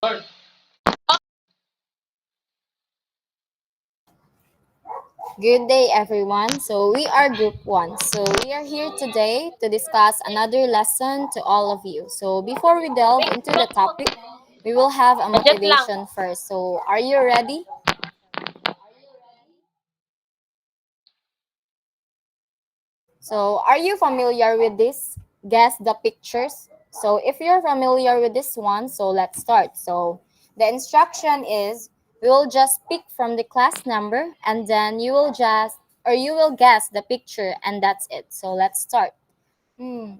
Good day, everyone. So, we are Group 1. So, we are here today to discuss another lesson to all of you. So, before we delve into the topic, we will have a Budget lang. motivation first. So, are you ready? So, are you familiar with this? Guess the pictures. So, if you're familiar with this one, so let's start. So, the instruction is we will just pick from the class number and then you will guess the picture and that's it. So, let's start. Hmm.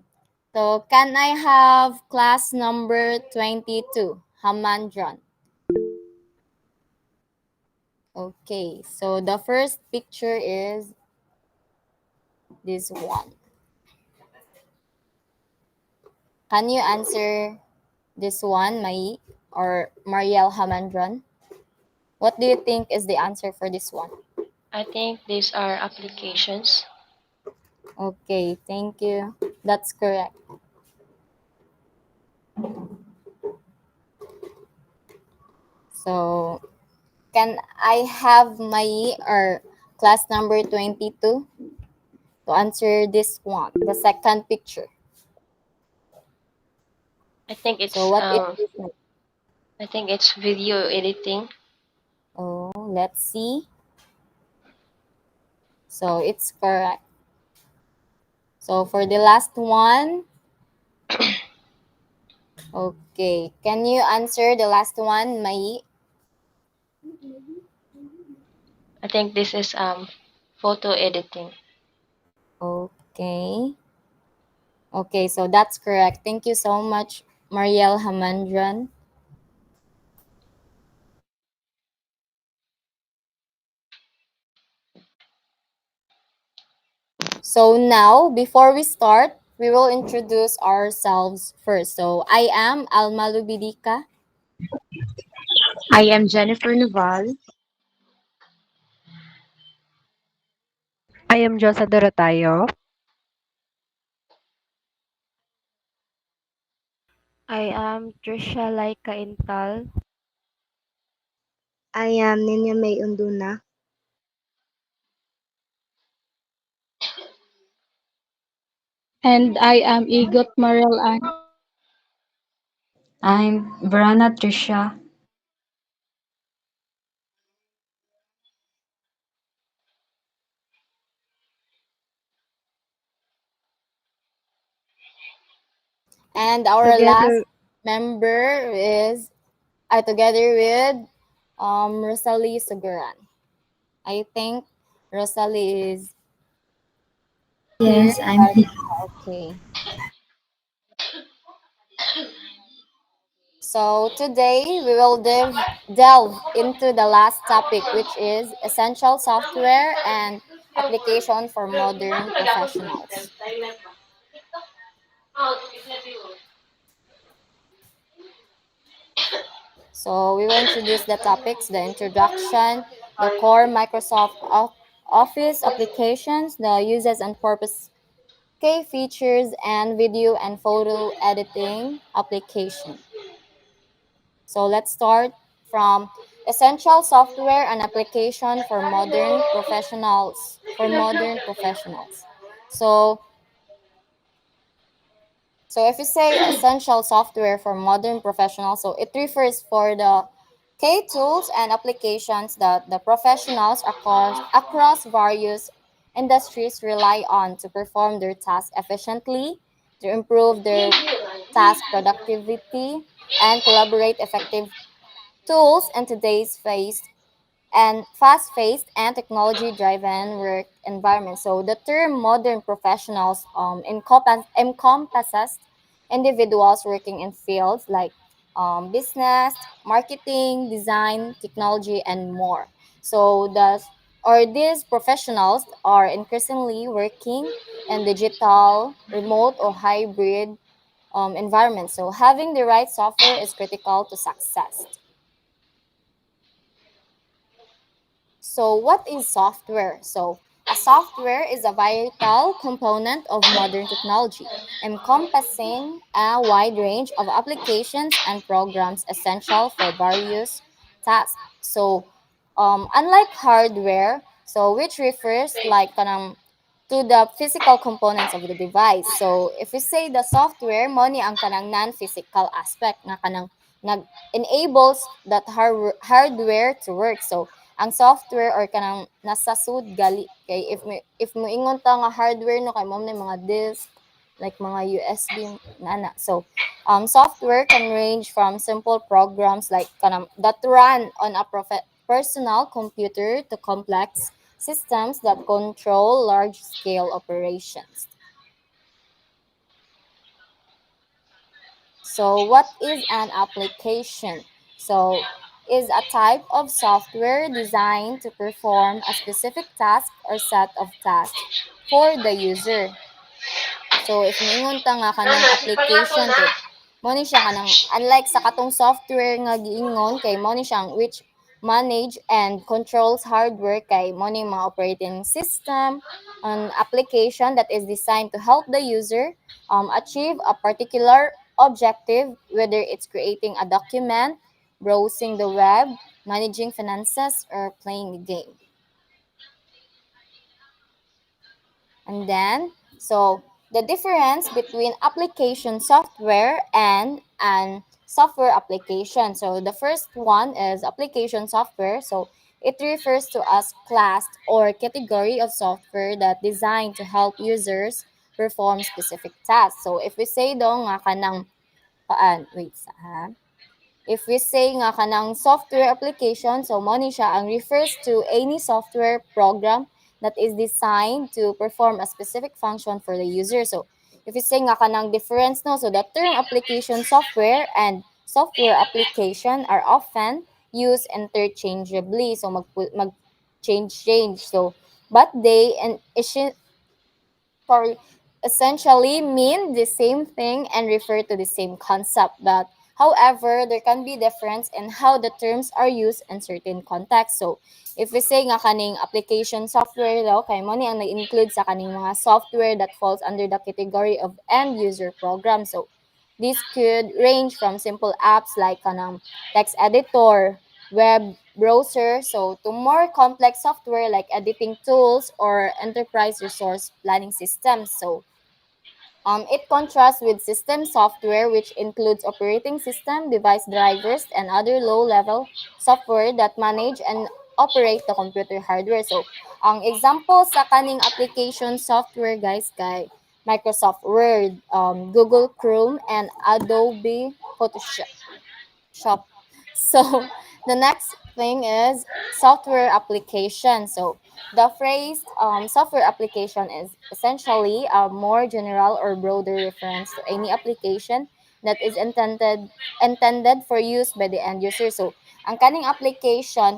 So, can I have class number 22, Hamandran? Okay, so the first picture is this one. Can you answer this one, Mai or Mariel Hamandran? What do you think is the answer for this one? I think these are applications. Okay, thank you. That's correct. So, can I have Mai or class number 22 to answer this one, the second picture? I think So, it's what is um this one? I think it's video editing. Oh, let's see. So, it's correct. So, for the last one, okay. Can you answer the last one, Mai? I think this is photo editing. Okay. Okay, so that's correct. Thank you so much, Mariel Hamandran. So now, before we start, we will introduce ourselves first. So I am Alma Lubidika. I am Jennifer Naval. I am Josa Dorotayo. I am Trisha Laika Intal. I am Ninya May Unduna. And I am Igot Mariel Ann. I'm Verana Trisha. And our last Together, member is together with Rosalie Suguran. I think Rosalie is here Yes, I'm right here. now. Okay. So today we will delve into the last topic, which is essential software and application for modern professionals. So we will introduce the topics, the introduction, the core Microsoft Office applications, the uses and purpose, key features, and video and photo editing application. So let's start from essential software and application for modern professionals. For modern professionals. So So if you say essential software for modern professionals, so it refers for the key tools and applications that the professionals across various industries rely on to perform their tasks efficiently, to improve their task productivity, and collaborate effective tools in today's and fast-paced and technology-driven work environment. So the term modern professionals encompasses individuals working in fields like business, marketing, design, technology, and more. So these professionals are increasingly working in digital, remote, or hybrid environments. So having the right software is critical to success. So, what is software? So, A software is a vital component of modern technology, encompassing a wide range of applications and programs essential for various tasks. So, unlike hardware, so which refers like to the physical components of the device. So, if we say the software, mo ni ang kanang non-physical aspect nga kanang nag-enables that hardware to work. So, ang software or kanang nasa sud gali kay if mo ingon ta nga hardware no kay mo na mga disk like mga USB nana. So, software can range from simple programs like kanang that run on a personal computer to complex systems that control large-scale operations. So, what is an application? So, is a type of software designed to perform a specific task or set of tasks for the user. So, if moingon ta nga kanang application kay mo ni siya kanang unlike sa katong software nga giingon kay mo ni siyang which manage and controls hardware kay mo ni mga operating system an application that is designed to help the user achieve a particular objective, whether it's creating a document, browsing the web, managing finances, or playing the game. And then, so the difference between application software and an software application. So the first one is application software. So it refers to as class or category of software that designed to help users perform specific tasks. So if we say do nga kanang wait sa ha. If we say nga kanang software application, so mo ni siya ang refers to any software program that is designed to perform a specific function for the user. So if we say nga kanang difference no, so the term application software and software application are often used interchangeably. So mag change. So but they and for essentially mean the same thing and refer to the same concept. But however, there can be difference in how the terms are used in certain contexts. So, if we say nga kaning application software daw, kay mo ni ang na-include sa kaning mga software that falls under the category of end user program. So, this could range from simple apps like kanang text editor, web browser, so to more complex software like editing tools or enterprise resource planning systems. So it contrasts with system software, which includes operating system, device drivers, and other low-level software that manage and operate the computer hardware. So, ang example sa kaning application software, guys, kay Microsoft Word, Google Chrome, and Adobe Photoshop. So the next thing is software application. So the phrase software application is essentially a more general or broader reference to any application that is intended for use by the end user. So ang kaning application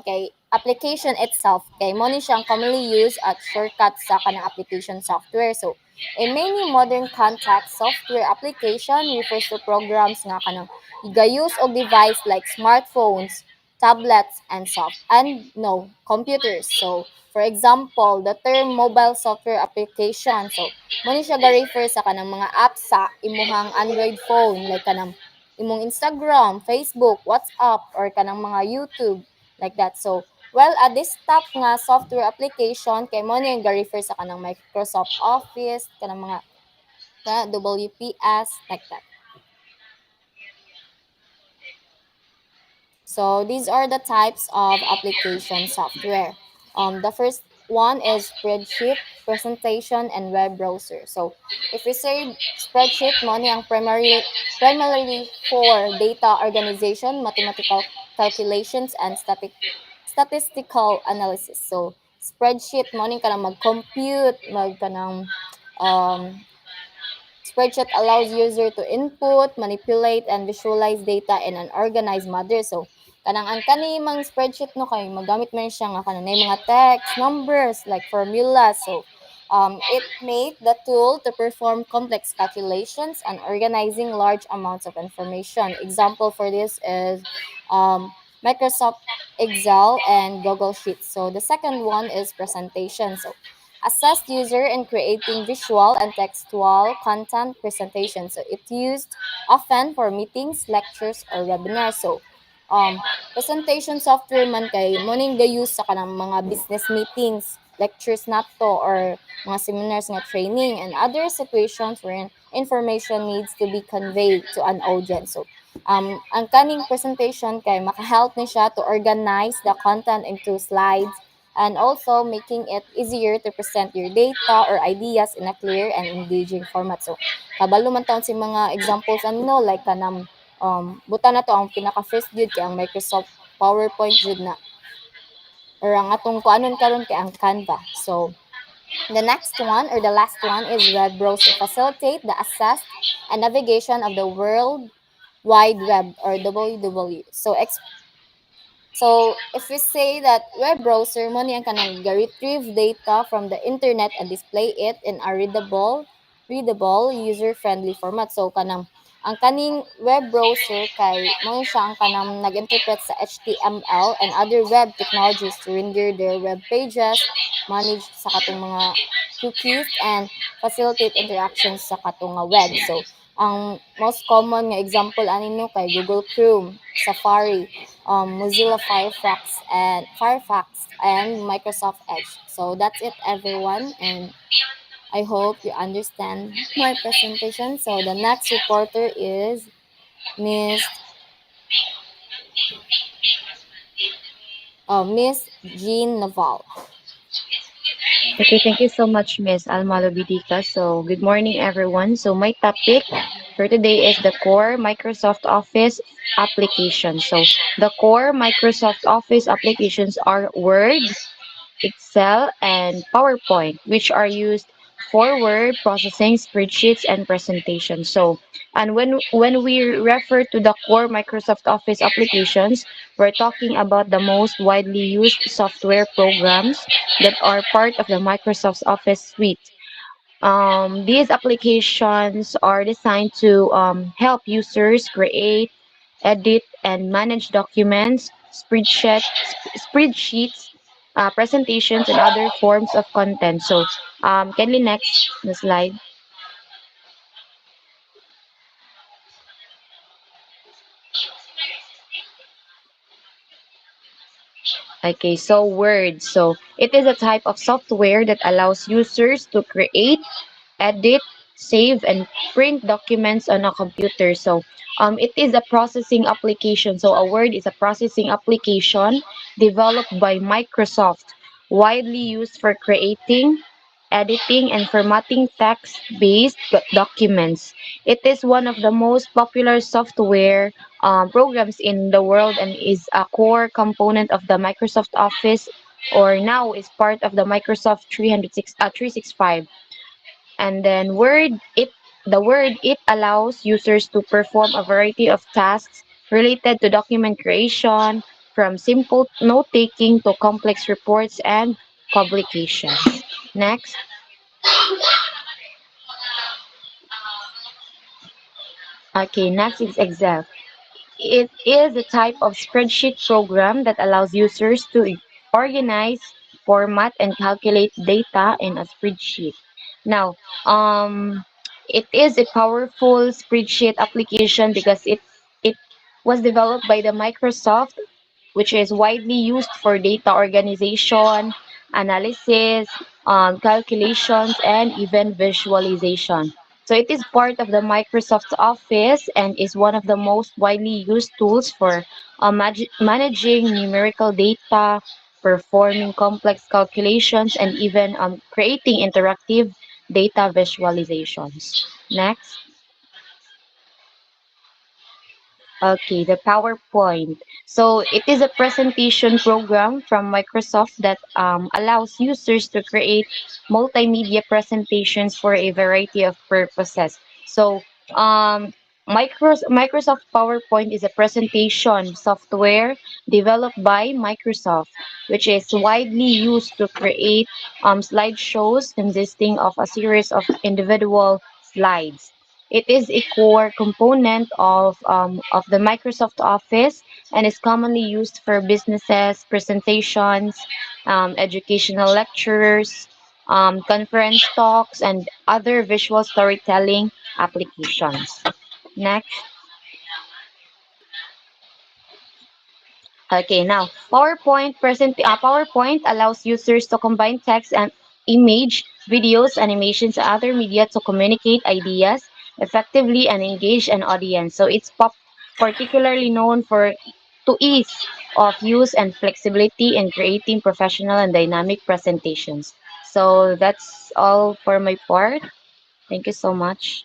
itself kay mo ni siyang commonly used at shortcut sa kanang application software. So in many modern contexts, software application refers to programs nga kanang gayus og device like smartphones, tablets, and computers. So, for example, the term mobile software application. So, mo ni siya ga-refer sa kanang mga apps sa imuhang Android phone like kanang imong Instagram, Facebook, WhatsApp, or kanang mga YouTube like that. So, well, a desktop nga software application kay mo ni ga-refer sa kanang Microsoft Office, kanang mga WPS like that. So these are the types of application software. The first one is spreadsheet, presentation, and web browser. So if we say spreadsheet, mo ni ang primarily for data organization, mathematical calculations, and statistical analysis. So spreadsheet, mo ni ka na mag-compute, spreadsheet allows user to input, manipulate, and visualize data in an organized manner. So, kanang ang kanimang spreadsheet no kay magamit man siya nga kanang mga text, numbers, like formulas. So, it made the tool to perform complex calculations and organizing large amounts of information. Example for this is Microsoft Excel and Google Sheets. So, the second one is presentation. So, assessed user in creating visual and textual content presentations. So it's used often for meetings, lectures, or webinars. So presentation software man kay mo ning use sa kanang mga business meetings, lectures nato or mga seminars nga training and other situations wherein information needs to be conveyed to an audience. So ang kaning presentation kay maka-help ni siya to organize the content into slides and also making it easier to present your data or ideas in a clear and engaging format. So kabalo man taon si mga examples ano like kanang buta na to ang pinaka first jud kay ang Microsoft PowerPoint jud na or ang atong kuanon karon kay ang Canva. So the next one or the last one is web browser facilitate the access and navigation of the World Wide Web or WW. So if we say that web browser mo niyan kanang retrieve data from the internet and display it in a readable user-friendly format. So kanang ang kaning web browser kay mo siya ang kanang nag-interpret sa HTML and other web technologies to render their web pages, manage sa katong mga cookies and facilitate interactions sa katong nga web. So ang most common nga example ani no kay Google Chrome, Safari, Mozilla Firefox and Microsoft Edge. So that's it, everyone, and I hope you understand my presentation. So the next reporter is Miss Miss Jean Naval. Okay, thank you so much, Miss Alma Lobidica. So, good morning, everyone. So, my topic for today is the core Microsoft Office applications. So, the core Microsoft Office applications are Word, Excel, and PowerPoint, which are used for word processing, spreadsheets, and presentations. So, and when we refer to the core Microsoft Office applications, we're talking about the most widely used software programs that are part of the Microsoft Office suite. These applications are designed to help users create, edit, and manage documents, spreadsheets, presentations, and other forms of content. So, kindly next the slide. Okay, so Word. So, it is a type of software that allows users to create, edit, save, and print documents on a computer. So, it is a processing application. So, a Word is a processing application developed by Microsoft, widely used for creating, editing, and formatting text-based documents. It is one of the most popular software programs in the world and is a core component of the Microsoft Office, or now is part of the Microsoft 365. And then the word it allows users to perform a variety of tasks related to document creation, from simple note taking to complex reports and publications. Next. Okay, next is Excel. It is a type of spreadsheet program that allows users to organize, format, and calculate data in a spreadsheet. Now, it is a powerful spreadsheet application because it was developed by the Microsoft, which is widely used for data organization, analysis, calculations, and even visualization. So it is part of the Microsoft Office and is one of the most widely used tools for managing numerical data, performing complex calculations, and even creating interactive data visualizations. Next. Okay, the PowerPoint. So it is a presentation program from Microsoft that allows users to create multimedia presentations for a variety of purposes. So Microsoft PowerPoint is a presentation software developed by Microsoft, which is widely used to create slideshows consisting of a series of individual slides. It is a core component of the Microsoft Office and is commonly used for businesses, presentations, educational lectures, conference talks, and other visual storytelling applications. Next. Okay, now PowerPoint allows users to combine text and image, videos, animations, and other media to communicate ideas effectively and engage an audience. So it's particularly known for to ease of use and flexibility in creating professional and dynamic presentations. So that's all for my part. Thank you so much.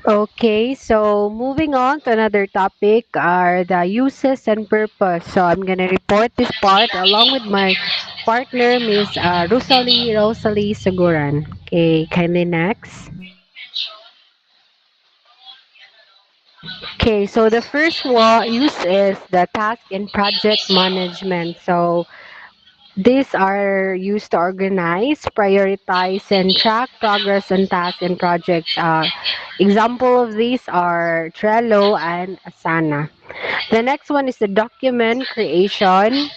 Okay, so moving on to another topic are the uses and purpose. So I'm gonna report this part along with my partner, Miss Rosalie Seguran. Okay, kindly next. Okay, so the first use is the task and project management. So these are used to organize, prioritize, and track progress on tasks and projects. Example of these are Trello and Asana. The next one is the document creation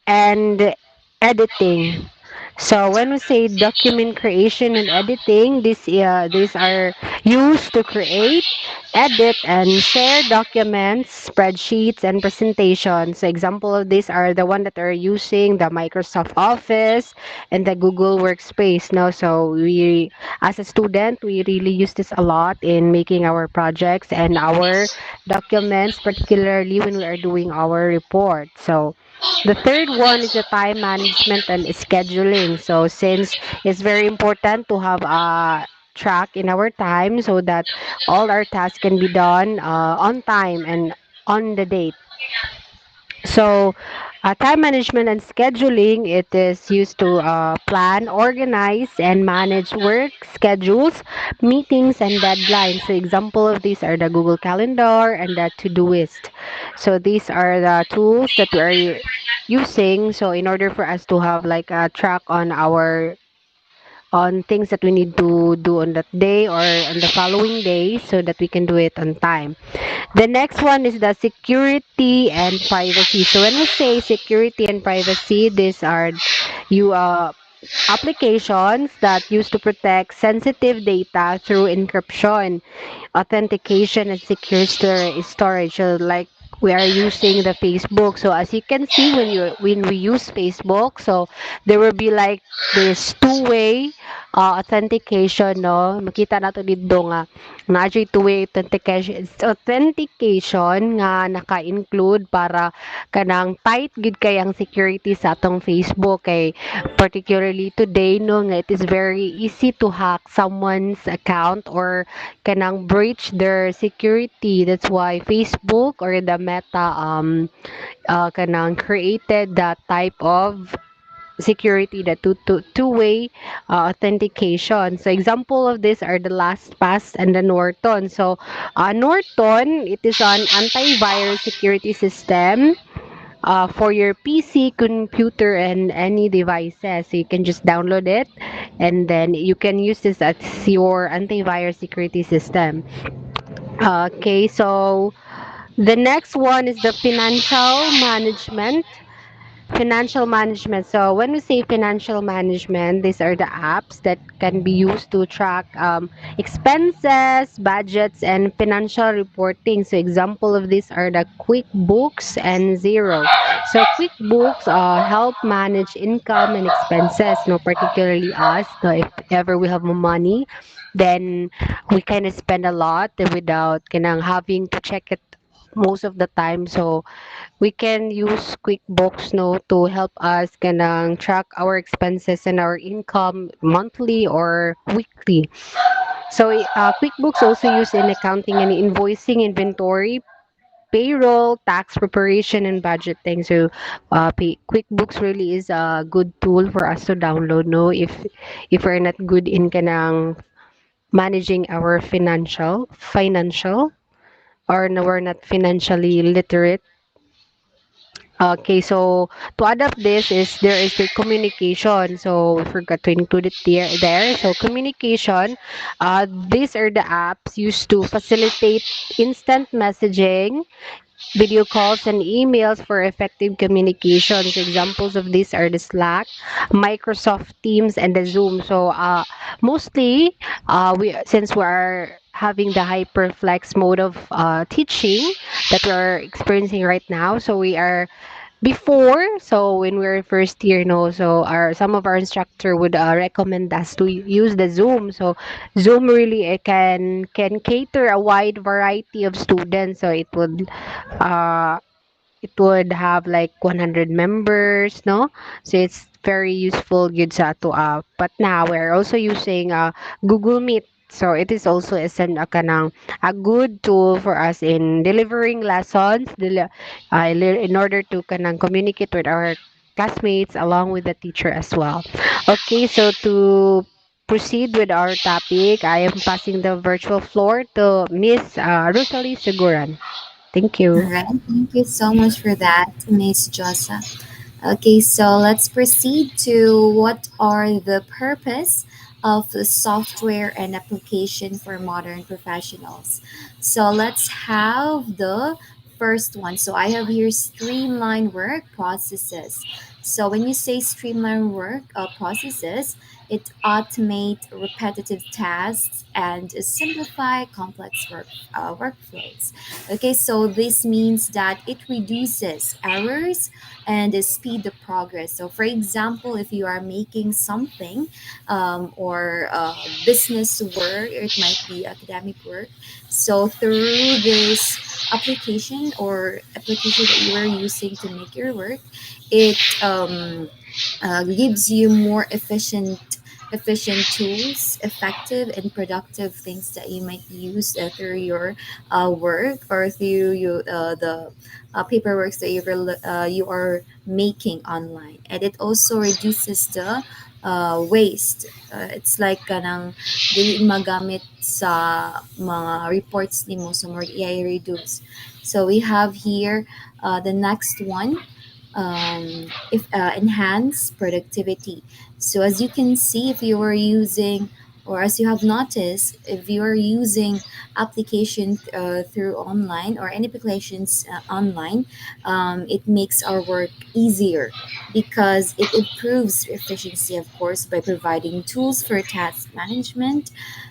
and editing. So when we say document creation and editing, these are used to create, edit, and share documents, spreadsheets, and presentations. So example of these are the one that are using the Microsoft Office and the Google Workspace now. So we, as a student, we really use this a lot in making our projects and our documents, particularly when we are doing our report. So the third one is the time management and scheduling. So since it's very important to have a track in our time so that all our tasks can be done on time and on the date. So, time management and scheduling, it is used to plan, organize, and manage work schedules, meetings, and deadlines. So, example of these are the Google Calendar and the Todoist. So, these are the tools that we are using. So, in order for us to have like a track on our on things that we need to do on that day or on the following day so that we can do it on time. The next one is the security and privacy. So when we say security and privacy, these are you applications that use to protect sensitive data through encryption, authentication, and secure storage. So like we are using the Facebook. So as you can see when we use Facebook, so there will be like this two-way authentication, no? Makita nato dito nga na two-way authentication nga naka-include para kanang tight gid kay ang security sa atong Facebook kay particularly today no nga it is very easy to hack someone's account or kanang breach their security. That's why Facebook or the Meta kanang created that type of security, the two-way authentication. So example of this are the LastPass and the Norton. So Norton, it is an antivirus security system for your PC, computer, and any devices. So you can just download it, and then you can use this as your antivirus security system. Okay, so the next one is the financial management. Financial management. So when we say financial management, these are the apps that can be used to track expenses, budgets, and financial reporting. So example of these are the QuickBooks and Zero. So QuickBooks help manage income and expenses. No, particularly us. No, if ever we have more money, then we kind of spend a lot without kanang having to check it most of the time. So we can use QuickBooks no to help us kanang track our expenses and our income monthly or weekly. So QuickBooks also used in accounting and invoicing, inventory, payroll, tax preparation, and budgeting. So QuickBooks really is a good tool for us to download. No, if we're not good in kanang managing our financial or no, we're not financially literate. Okay, so to adapt this is there is the communication. So we forgot to include it there. So communication, these are the apps used to facilitate instant messaging, video calls and emails for effective communications. Examples of these are the Slack, Microsoft Teams, and the Zoom. So mostly, we since we are having the hyperflex mode of teaching that we're experiencing right now, so we are before, so when we were first year, no, so our some of our instructor would recommend us to use the Zoom. So Zoom really can cater a wide variety of students. So uh it would have like 100 members, no? So it's very useful good sa ato. But now we're also using Google Meet. So it is also a good tool for us in delivering lessons in order to kanang communicate with our classmates along with the teacher as well. Okay, so to proceed with our topic, I am passing the virtual floor to Miss Rosalie Seguran. Thank All you. right. Thank you so much for that, Miss Josa. Okay, so let's proceed to what are the purpose of the software and application for modern professionals. So let's have the first one. So I have here streamline work processes. So when you say streamline work processes, it automate repetitive tasks and simplify complex workflows. Okay, so this means that it reduces errors and speed the progress. So, for example, if you are making something or business work, or it might be academic work, so through this application that you are using to make your work, it gives you more efficient tools, effective and productive things that you might use through your work or through the paperwork that you are making online. And it also reduces the waste. It's like kanang dili magamit sa mga reports nimo, so more i-reduce. So we have here the next one, if enhance productivity. So as you can see, if you are using, or as you have noticed, if you are using application through online or any applications online, it makes our work easier because it improves efficiency, of course, by providing tools for task management,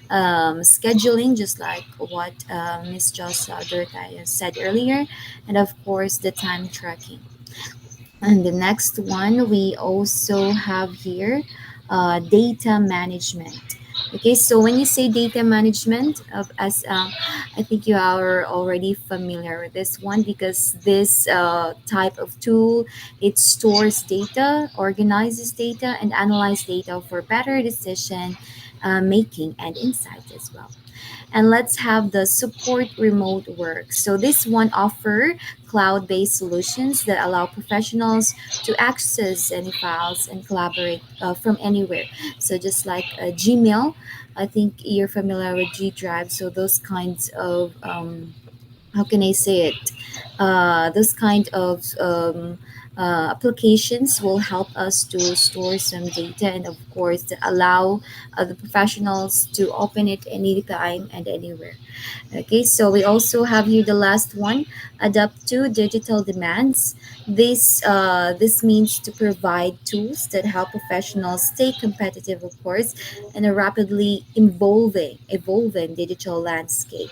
scheduling, just like what Ms. Josa Dorotaya said earlier, and of course the time tracking. And the next one we also have here, data management. Okay, so when you say data management, as I think you are already familiar with this one because this type of tool, it stores data, organizes data, and analyzes data for better decision making and insight as well. And let's have the support remote work. So this one offer cloud-based solutions that allow professionals to access any files and collaborate from anywhere. So just like Gmail, I think you're familiar with G Drive. So those kinds of how can I say it? Those kind of applications will help us to store some data and, of course, to allow the professionals to open it anytime and anywhere. Okay, so we also have here the last one, adapt to digital demands. This means to provide tools that help professionals stay competitive, of course, in a rapidly evolving digital landscape.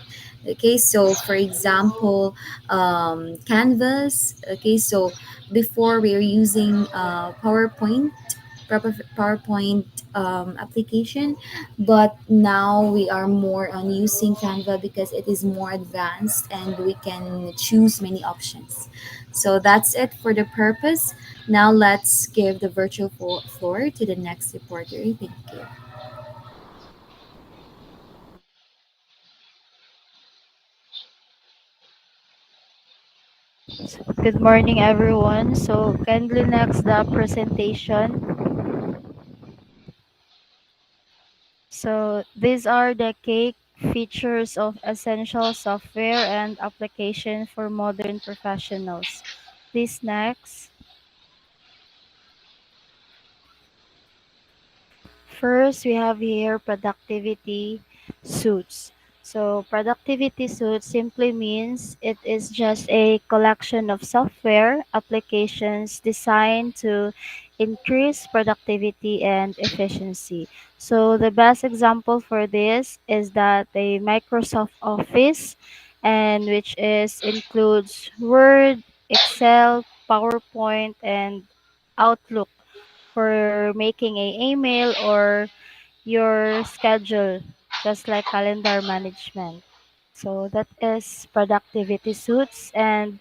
Okay, so for example, Canvas. Okay, so before we are using PowerPoint application, but now we are more on using Canva because it is more advanced and we can choose many options. So that's it for the purpose. Now let's give the virtual floor to the next reporter. Thank you. Good morning, everyone. So, kindly next the presentation. So, these are the cake features of essential software and application for modern professionals. Please next. First, we have here productivity suits. So, productivity suite simply means it is just a collection of software applications designed to increase productivity and efficiency. So, the best example for this is that the Microsoft Office, and which is includes Word, Excel, PowerPoint, and Outlook for making a email or your schedule, just like calendar management. So that is productivity suits. And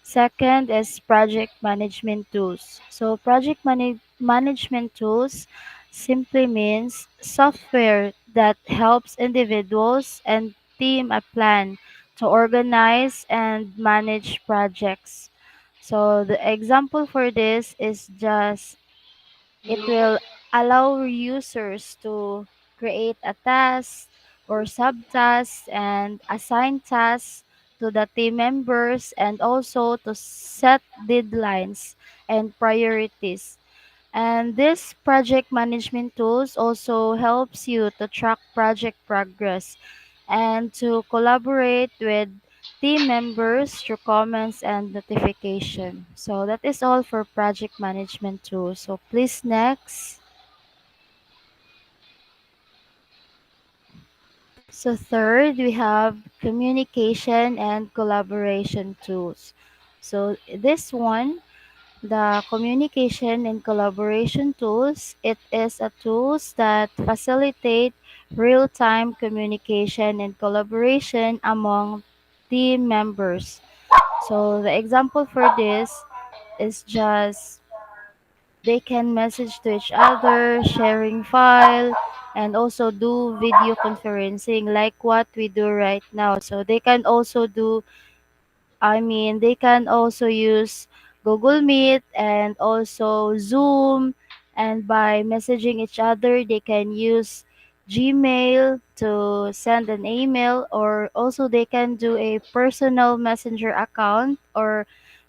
second is project management tools. So management tools simply means software that helps individuals and team a plan to organize and manage projects. So the example for this is just it will allow users to create a task or subtasks and assign tasks to the team members and also to set deadlines and priorities. And this project management tools also helps you to track project progress and to collaborate with team members through comments and notification. So that is all for project management tools. So please next. So third, we have communication and collaboration tools. So this one, the communication and collaboration tools, it is a tools that facilitate real-time communication and collaboration among team members. So the example for this is just they can message to each other, sharing file, and also do video conferencing like what we do right now. So they can also do they can also use Google Meet and also Zoom. And by messaging each other, they can use Gmail to send an email, or also they can do a personal messenger account or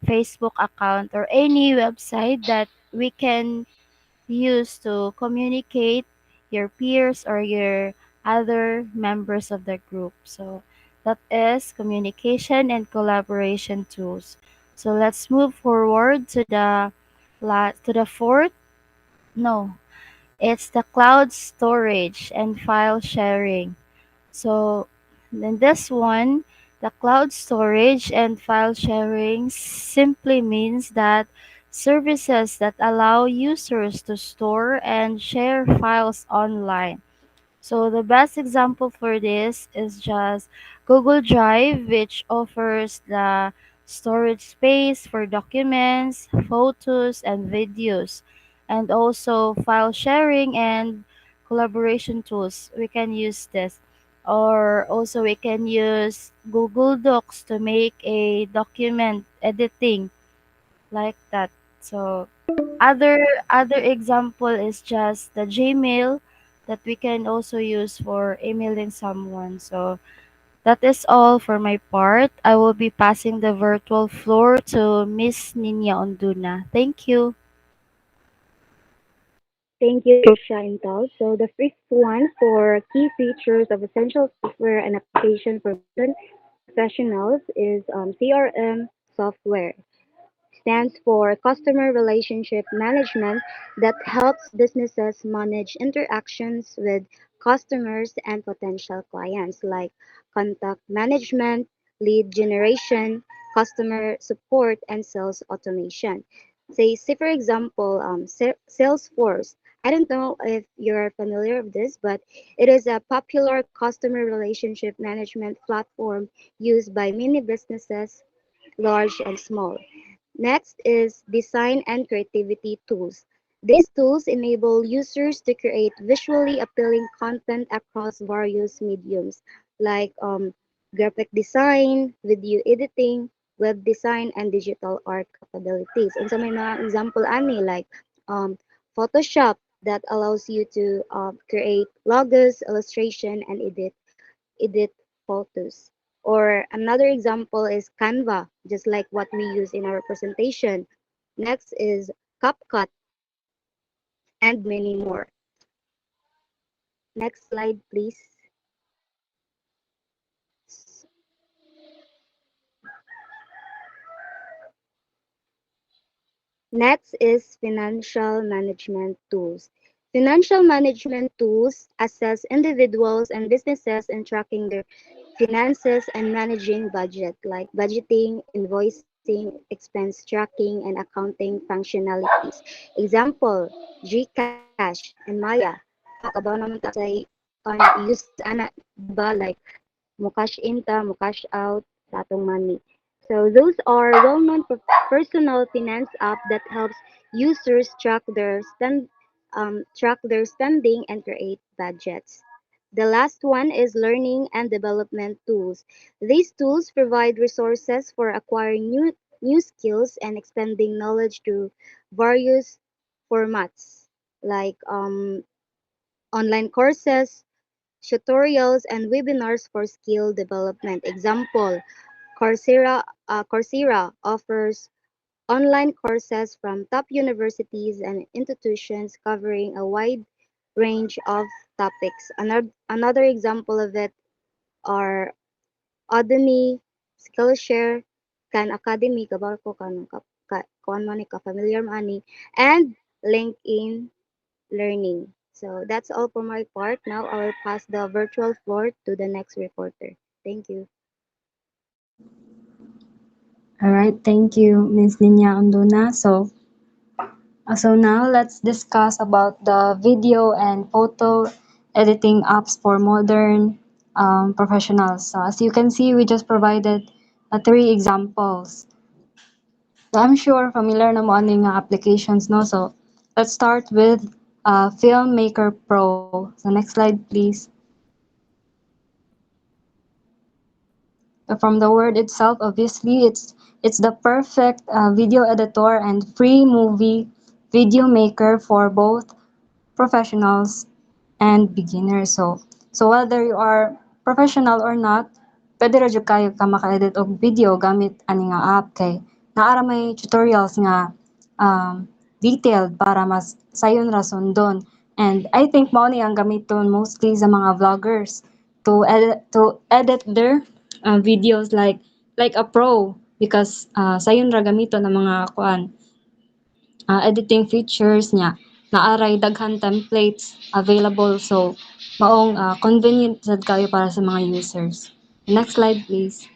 Facebook account or any website that we can use to communicate your peers or your other members of the group. So that is communication and collaboration tools. So let's move forward to the fourth. No, it's the cloud storage and file sharing. So in this one, the cloud storage and file sharing simply means that services that allow users to store and share files online. So the best example for this is just Google Drive, which offers the storage space for documents, photos, and videos, and also file sharing and collaboration tools. We can use this. Or also we can use Google Docs to make a document editing like that. So other example is just the Gmail that we can also use for emailing someone. So that is all for my part. I will be passing the virtual floor to Miss Nina Onduna. Thank you. Thank you, Trisha and Tal. So the fifth one for key features of essential software and application for modern professionals is CRM software. Stands for Customer Relationship Management, that helps businesses manage interactions with customers and potential clients like contact management, lead generation, customer support, and sales automation. Say for example, Salesforce. I don't know if you're familiar with this, but it is a popular customer relationship management platform used by many businesses, large and small. Next is design and creativity tools. These tools enable users to create visually appealing content across various mediums like graphic design, video editing, web design, and digital art capabilities. And so may mga example ani like um, Photoshop that allows you to create logos, illustration, and edit photos. Or another example is Canva, just like what we use in our presentation. Next is CapCut and many more. Next slide, please. Next is financial management tools. Financial management tools assess individuals and businesses in tracking their finances and managing budget, like budgeting, invoicing, expense tracking, and accounting functionalities. Example, Gcash and Maya. Kabaw naman ta say use ana, diba? Like mo cash in ta, mo cash out sa atong money. So those are well-known personal finance app that helps users track their spending and create budgets. The last one is learning and development tools. These tools provide resources for acquiring new skills and expanding knowledge through various formats like online courses, tutorials, and webinars for skill development. Example, Coursera offers online courses from top universities and institutions covering a wide range of topics. Another example of it are Udemy, Skillshare, Khan Academy, kabar ko kuan man ni ka familiar man ni, and LinkedIn Learning. So that's all for my part. Now I will pass the virtual floor to the next reporter. Thank you. All right, thank you, Ms. Ninya Onduna. So now let's discuss about the video and photo editing apps for modern professionals. So as you can see, we just provided three examples. So I'm sure familiar na mo ani nga applications, no? So let's start with Filmmaker Pro. So next slide, please. So from the word itself, obviously, it's the perfect video editor and free movie video maker for both professionals and beginners. So whether you are professional or not, pwede ra jud kayo ka maka-edit og video gamit ani nga app kay naara may tutorials nga detailed para mas sayon ra sundon. And I think mao ni ang gamiton mostly sa mga vloggers to edit their videos like a pro because sayon ra gamiton ang mga editing features niya naaray daghan templates available so maong convenient sad kayo para sa mga users. Next slide please.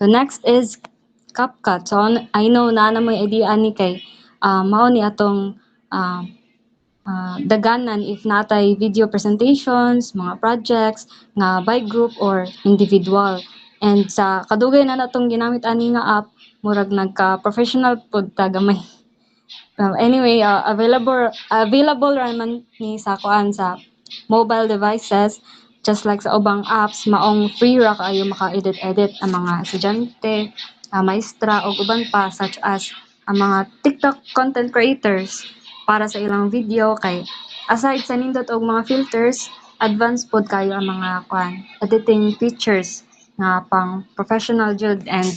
The next is CapCut. So I know na may idea ani kay mao ni atong uh, daganan if natay video presentations, mga projects nga by group or individual. And sa kadugay na natong ginamit ani nga app, murag nagka-professional pud ta gamay. Anyway, available raman ni sa kuan sa mobile devices just like sa ubang apps maong free ra kaayo maka-edit ang mga estudyante, maestra ug uban pa such as ang mga TikTok content creators para sa ilang video kay aside sa nindot og mga filters, advanced pod kayo ang mga editing features nga pang professional jud and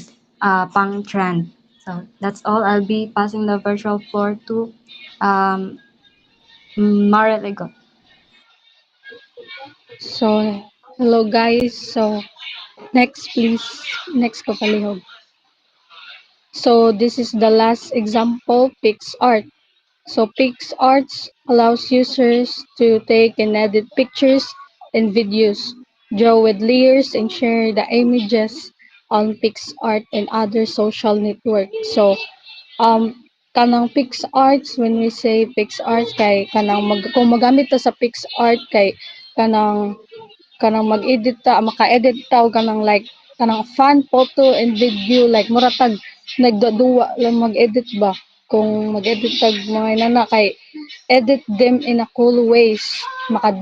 pang trend. So that's all. I'll be passing the virtual floor to um, Mara Lego. So, hello guys. So, next please. Next ko palihog. So, this is the last example, PixArt. So, PixArts allows users to take and edit pictures and videos, draw with layers, and share the images on PixArt and other social networks. So, um, kanang PixArts, when we say PixArts, kay kung magamit ta sa PixArt, kay kanang mag-edit ta, maka-edit ta og kanang like kanang fun photo and video like mura tag nagduwa lang mag-edit ba kung mag-edit tag mga inana kay edit them in a cool ways maka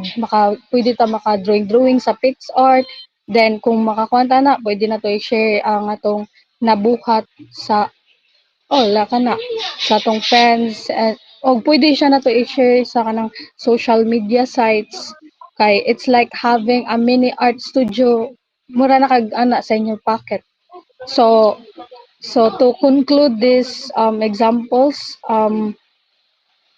pwede ta maka drawing sa PixArt then kung makakuanta na pwede na to i-share ang atong nabuhat sa wala na sa atong friends o pwede siya na to i-share sa kanang social media sites kay it's like having a mini art studio mura na kag ana sa inyong pocket. So to conclude these examples,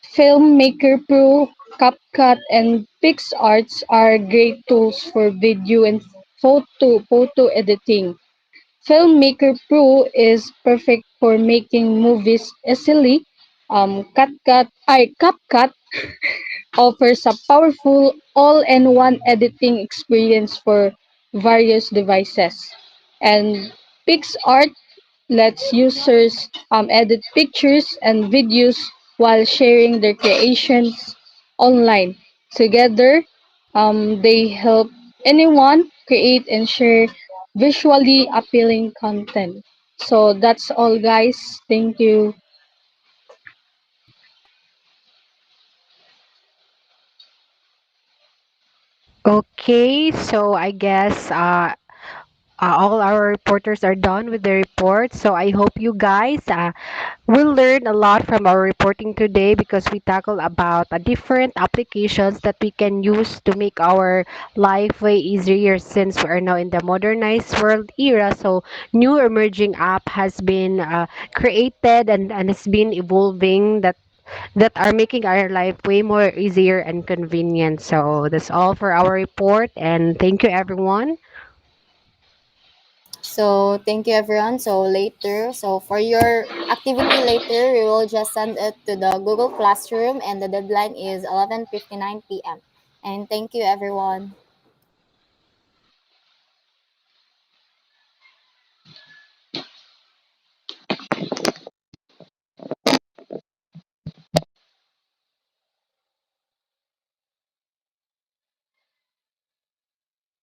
Filmmaker Pro, CapCut, and PixArts are great tools for video and photo editing. Filmmaker Pro is perfect for making movies easily. CapCut offers a powerful all-in-one editing experience for various devices. And PixArt lets users edit pictures and videos while sharing their creations online. Together, they help anyone create and share visually appealing content. So that's all, guys. Thank you. Okay, so I guess all our reporters are done with the report. So I hope you guys will learn a lot from our reporting today because we tackle about different applications that we can use to make our life way easier since we are now in the modernized world era. So new emerging app has been created and has been evolving that are making our life way more easier and convenient. So that's all for our report and thank you everyone. So thank you everyone. So later, so for your activity later, we will just send it to the Google Classroom and the deadline is 11:59 p.m. And thank you everyone.